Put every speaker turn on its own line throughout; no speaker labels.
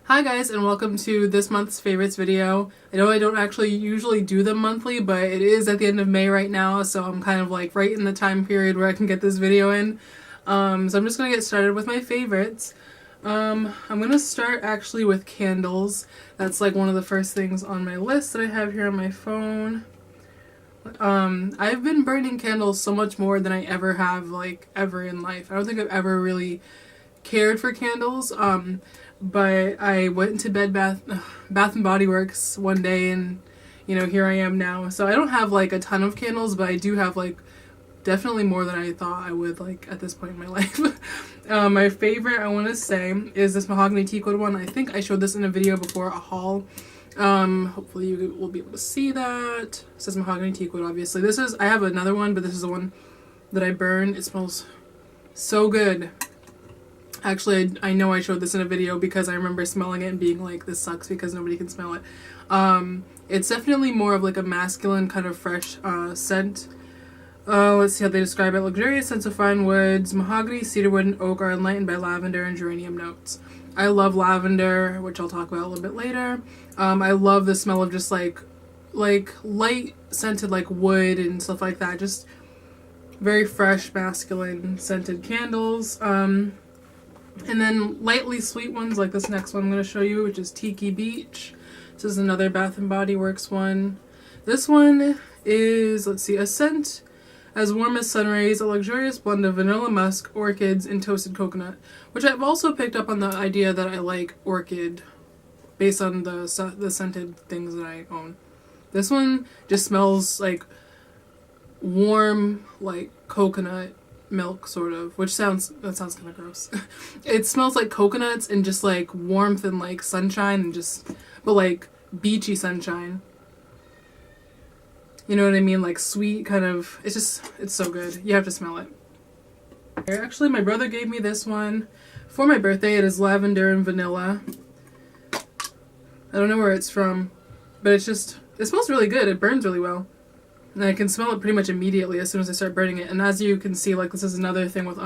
Hi guys, and welcome to this month's favorites video. I know I don't actually usually do them monthly, but it is at the end of May right now, so I'm kind of like right in the time period where I can get this video in. So I'm just gonna get started with my favorites. I'm gonna start actually with candles. That's like one of the first things on my list that I have here on my phone. I've been burning candles so much more than I ever have, like, ever in life. I don't think I've ever really cared for candles. But I went to Bath and Body Works one day, and here I am now. So I don't have like a ton of candles, but I do have like definitely more than I thought I would, like, at this point in my life. My favorite, I want to say, is this mahogany teakwood one. I think I showed this in a video before, a haul. Hopefully you will be able to see that. It says mahogany teakwood, obviously. I have another one, but this is the one that I burned. It smells so good. Actually, I know I showed this in a video because I remember smelling it and being like, this sucks because nobody can smell it. It's definitely more of like a masculine kind of fresh scent. Let's see how they describe it. Luxurious scents of fine woods, mahogany, cedarwood, and oak are enlightened by lavender and geranium notes. I love lavender, which I'll talk about a little bit later. I love the smell of just like light scented like wood and stuff like that. Just very fresh, masculine scented candles. And then lightly sweet ones like this next one I'm going to show you, which is Tiki Beach. This is another Bath and Body Works one. This one is, let's see, a scent as warm as sun rays, a luxurious blend of vanilla musk, orchids, and toasted coconut, which I've also picked up on the idea that I like orchid based on the scented things that I own. This one just smells like warm, like coconut milk, sort of, that sounds kind of gross. It smells like coconuts and just like warmth and like sunshine, and but like beachy sunshine. You know what I mean? Like sweet kind of, it's so good. You have to smell it. Actually, my brother gave me this one for my birthday. It is lavender and vanilla. I don't know where it's from, but it smells really good. It burns really well. And I can smell it pretty much immediately as soon as I start burning it. And as you can see, like, this is another thing with,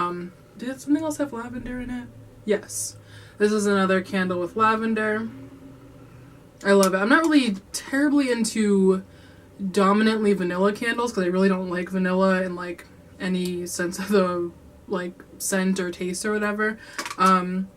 did something else have lavender in it? Yes. This is another candle with lavender. I love it. I'm not really terribly into dominantly vanilla candles because I really don't like vanilla in, like, any sense of the, like, scent or taste or whatever. I'm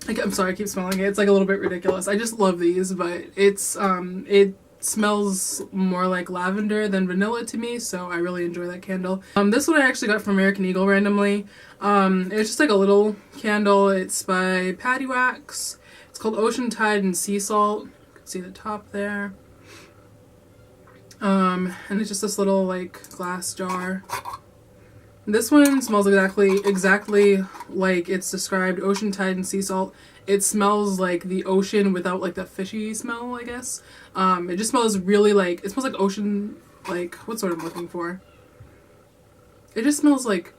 sorry, I keep smelling it. It's, like, a little bit ridiculous. I just love these, but it smells more like lavender than vanilla to me, so I really enjoy that candle. This one I actually got from American Eagle randomly. It's just like a little candle. It's by Patty Wax. It's called Ocean Tide and Sea Salt. You can see the top there. And it's just this little like glass jar. This one smells exactly like it's described, Ocean Tide and Sea Salt. It smells like the ocean without like the fishy smell, I guess. It just smells really like, it smells like ocean, like, what's what I'm looking for? It just smells like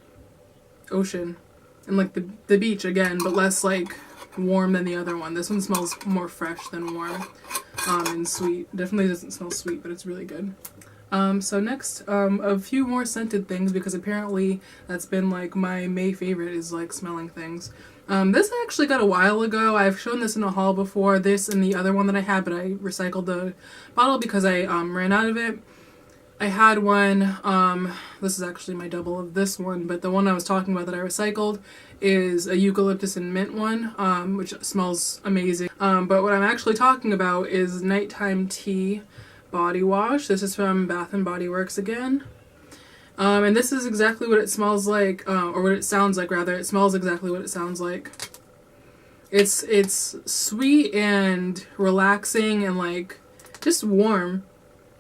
ocean and like the beach again, but less like warm than the other one. This one smells more fresh than warm, and sweet. Definitely doesn't smell sweet, but it's really good. So next, a few more scented things, because apparently that's been like my May favorite, is like smelling things. This I actually got a while ago. I've shown this in a haul before, this and the other one that I had, but I recycled the bottle because I ran out of it. I had one, this is actually my double of this one, but the one I was talking about that I recycled is a eucalyptus and mint one, which smells amazing. But what I'm actually talking about is Nighttime Tea body wash. This is from Bath and Body Works again. And this is exactly what it smells like, or what it sounds like, rather. It smells exactly what it sounds like. It's sweet and relaxing and like just warm,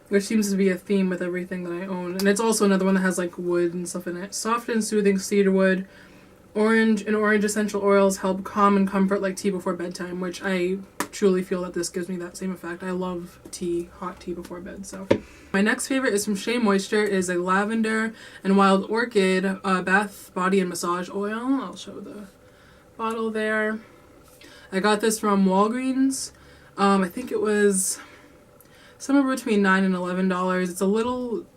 which seems to be a theme with everything that I own. And it's also another one that has like wood and stuff in it. Soft and soothing cedarwood, orange essential oils help calm and comfort like tea before bedtime, which I truly feel that this gives me that same effect. I love tea, hot tea before bed. So my next favorite is from Shea Moisture. It is a lavender and wild orchid bath, body, and massage oil. I'll show the bottle there. I got this from Walgreens. I think it was somewhere between $9 and $11. It's a little,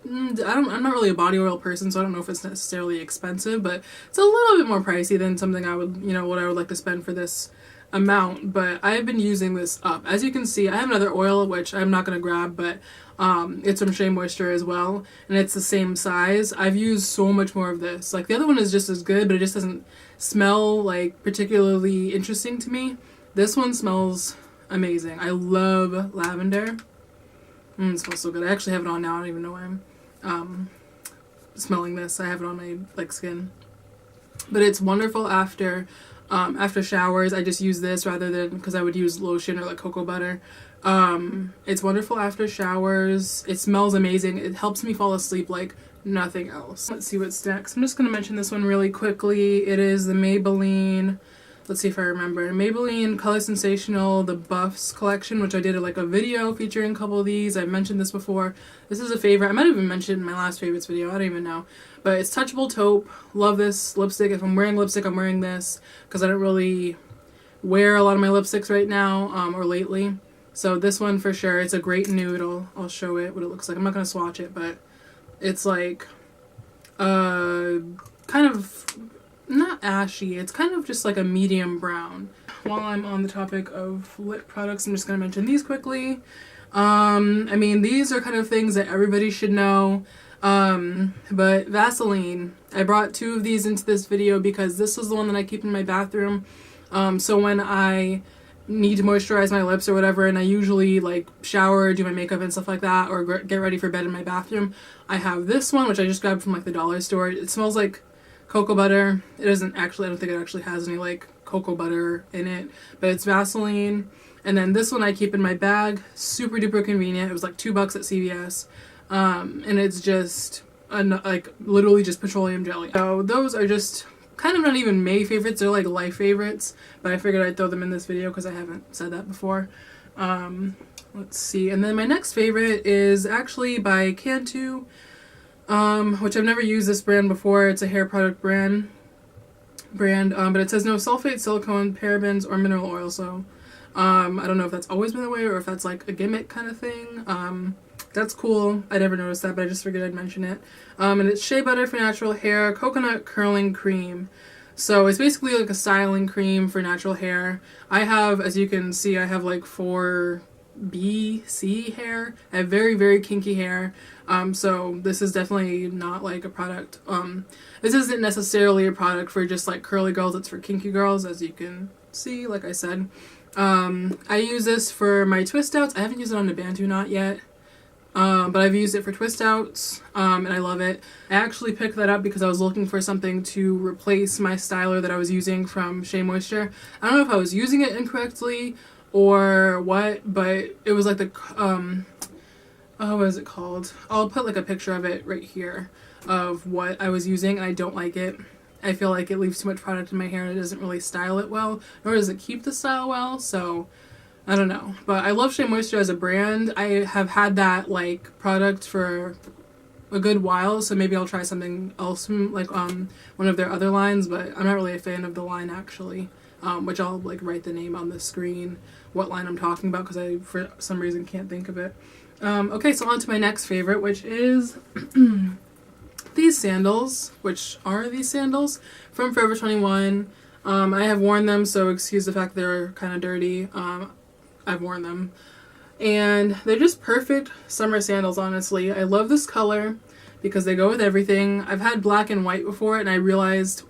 I'm not really a body oil person, so I don't know if it's necessarily expensive, but it's a little bit more pricey than something I would, what I would like to spend for this amount, but I've been using this up. As you can see, I have another oil, which I'm not going to grab, but it's from Shea Moisture as well, and it's the same size. I've used so much more of this. Like, the other one is just as good, but it just doesn't smell, like, particularly interesting to me. This one smells amazing. I love lavender. It smells so good. I actually have it on now. I don't even know why I'm smelling this. I have it on my, like, skin. But it's wonderful after showers. I just use this rather than, because I would use lotion or like cocoa butter. It's wonderful after showers. It smells amazing. It helps me fall asleep like nothing else. Let's see what's next. I'm just going to mention this one really quickly. It is the Maybelline, let's see if I remember, Maybelline Color Sensational, the Buffs collection, which I did like a video featuring a couple of these. I've mentioned this before. This is a favorite. I might have even mentioned in my last favorites video. I don't even know. But it's Touchable Taupe. Love this lipstick. If I'm wearing lipstick, I'm wearing this because I don't really wear a lot of my lipsticks right now or lately. So this one for sure. It's a great nude. I'll show it what it looks like. I'm not going to swatch it, but it's like kind of not ashy. It's kind of just like a medium brown. While I'm on the topic of lip products, I'm just going to mention these quickly. I mean, these are kind of things that everybody should know. But Vaseline, I brought 2 of these into this video because this is the one that I keep in my bathroom. So when I need to moisturize my lips or whatever, and I usually like shower, do my makeup and stuff like that, or get ready for bed in my bathroom, I have this one, which I just grabbed from like the dollar store. It smells like cocoa butter. It doesn't actually, I don't think it actually has any like cocoa butter in it, but it's Vaseline. And then this one I keep in my bag, super duper convenient. It was like $2 at CVS. And it's just like literally just petroleum jelly. So those are just kind of not even May favorites, they're like life favorites, but I figured I'd throw them in this video because I haven't said that before. Let's see, and then my next favorite is actually by Cantu, which I've never used this brand before. It's a hair product brand, but it says no sulfate, silicone, parabens, or mineral oil. So I don't know if that's always been that way or if that's like a gimmick kind of thing. That's cool. I never noticed that, but I just figured I'd mention it. And it's Shea Butter for natural hair, coconut curling cream. So it's basically like a styling cream for natural hair. I have, as you can see, I have like 4B, C hair. I have very, very kinky hair. So this is definitely not like a product. This isn't necessarily a product for just like curly girls. It's for kinky girls, as you can see, like I said. I use this for my twist outs. I haven't used it on a Bantu knot yet. But I've used it for twist outs, and I love it. I actually picked that up because I was looking for something to replace my styler that I was using from Shea Moisture. I don't know if I was using it incorrectly or what, but it was like the, what is it called? I'll put like a picture of it right here of what I was using, and I don't like it. I feel like it leaves too much product in my hair and it doesn't really style it well, nor does it keep the style well, so I don't know, but I love Shea Moisture as a brand. I have had that like product for a good while, so maybe I'll try something else from like one of their other lines, but I'm not really a fan of the line actually, which I'll like write the name on the screen, what line I'm talking about, because I for some reason can't think of it. Okay, so on to my next favorite, which is these sandals, which are these sandals from Forever 21. I have worn them, so excuse the fact they're kind of dirty. I've worn them, and they're just perfect summer sandals, honestly. I love this color because they go with everything. I've had black and white before, and I realized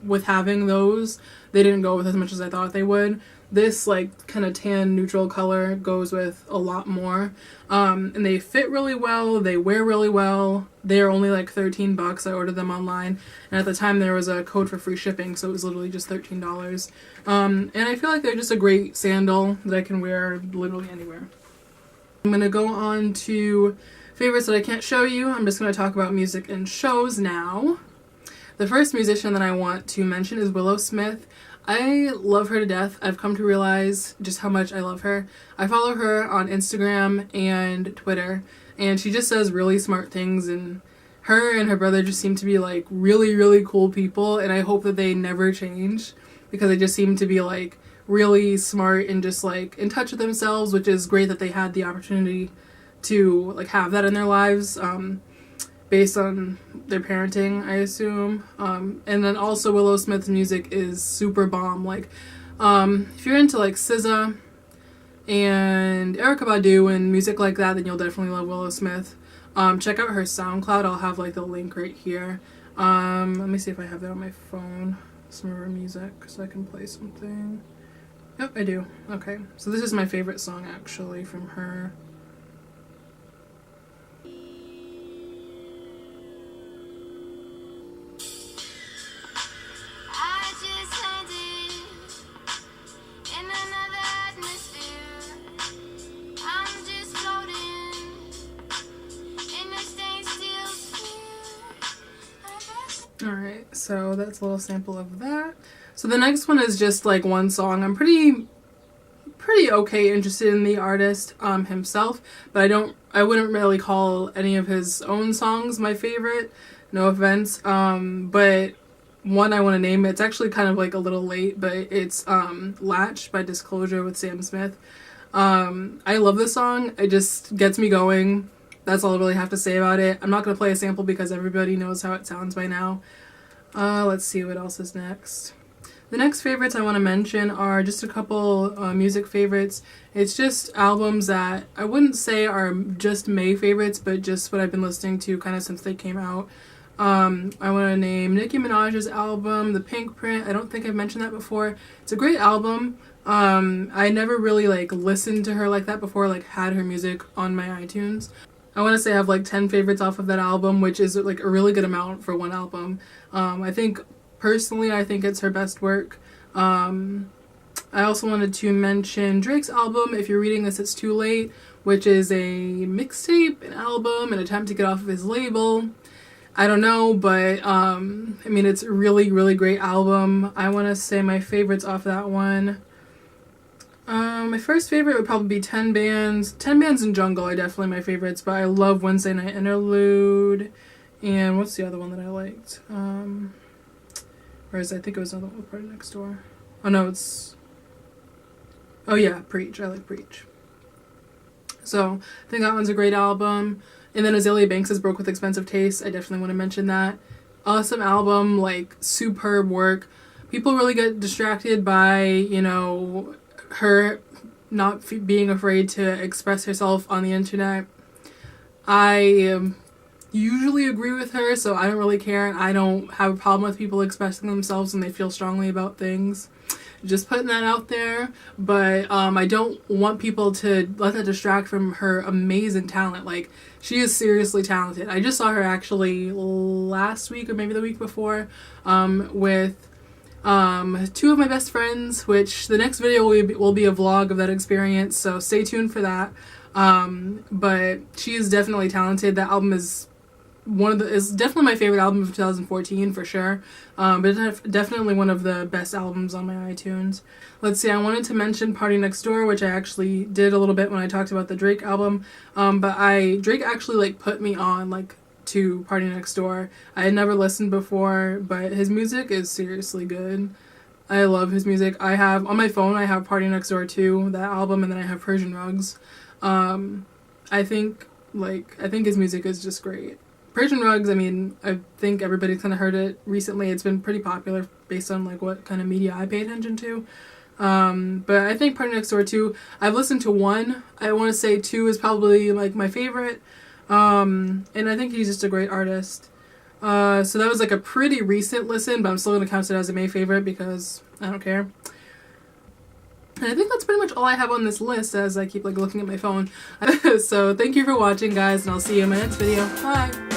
with having those, they didn't go with as much as I thought they would. This like kind of tan neutral color goes with a lot more, and they fit really well, they wear really well. They're only like $13. I ordered them online, and at the time there was a code for free shipping, so it was literally just $13. And I feel like they're just a great sandal that I can wear literally anywhere. I'm gonna go on to favorites that I can't show you. I'm just gonna talk about music and shows now. The first musician that I want to mention is Willow Smith. I love her to death. I've come to realize just how much I love her. I follow her on Instagram and Twitter, and she just says really smart things, and her and her brother just seem to be like really, really cool people, and I hope that they never change because they just seem to be like really smart and just like in touch with themselves, which is great that they had the opportunity to like have that in their lives. Based on their parenting, I assume. And then also Willow Smith's music is super bomb. Like, If you're into like SZA and Erykah Badu and music like that, then you'll definitely love Willow Smith. Check out her SoundCloud. I'll have like the link right here. Let me see if I have that on my phone. Some of her music so I can play something. Yep, I do. Okay, so this is my favorite song actually from her. Alright, so that's a little sample of that. So the next one is just like one song. I'm pretty okay interested in the artist himself, but I wouldn't really call any of his own songs my favorite. No offense. But one I want to name, it's actually kind of like a little late, but it's Latch by Disclosure with Sam Smith. I love this song. It just gets me going. That's all I really have to say about it. I'm not going to play a sample because everybody knows how it sounds by now. Let's see what else is next. The next favorites I want to mention are just a couple music favorites. It's just albums that I wouldn't say are just May favorites, but just what I've been listening to kind of since they came out. I want to name Nicki Minaj's album, The Pink Print. I don't think I've mentioned that before. It's a great album. I never really like listened to her like that before, like had her music on my iTunes. I want to say I have like 10 favorites off of that album, which is like a really good amount for one album. I think it's her best work. I also wanted to mention Drake's album, If You're Reading This It's Too Late, which is a mixtape, an album, an attempt to get off of his label. I don't know, but I mean, it's a really, really great album. I want to say my favorites off that one. My first favorite would probably be 10 Bands. 10 Bands and Jungle are definitely my favorites, but I love Wednesday Night Interlude. And what's the other one that I liked? I think it was another one with Party Next Door. Oh no, oh yeah, Preach. I like Preach. So I think that one's a great album. And then Azealia Banks' Broke with Expensive Taste. I definitely want to mention that. Awesome album, like superb work. People really get distracted by, you know, her not being afraid to express herself on the internet. I usually agree with her, so I don't really care. I don't have a problem with people expressing themselves when they feel strongly about things. Just putting that out there. But I don't want people to let that distract from her amazing talent. Like, she is seriously talented. I just saw her actually last week or maybe the week before with two of my best friends, which the next video will be a vlog of that experience, so stay tuned for that. But she is definitely talented. That album is definitely my favorite album of 2014 for sure. But it's definitely one of the best albums on my iTunes. Let's see, I wanted to mention Party Next Door, which I actually did a little bit when I talked about the Drake album. But Drake actually like put me on like to Party Next Door. I had never listened before, but his music is seriously good. I love his music. I have on my phone, I have Party Next Door 2, that album, and then I have Persian Rugs. I think his music is just great. Persian Rugs, I mean, I think everybody's kind of heard it recently. It's been pretty popular based on like what kind of media I pay attention to. But I think Party Next Door 2, I've listened to 1. I want to say 2 is probably like my favorite. And I think he's just a great artist. So that was like a pretty recent listen, but I'm still going to count it as a May favorite because I don't care. And I think that's pretty much all I have on this list as I keep like looking at my phone. So thank you for watching, guys, and I'll see you in my next video. Bye!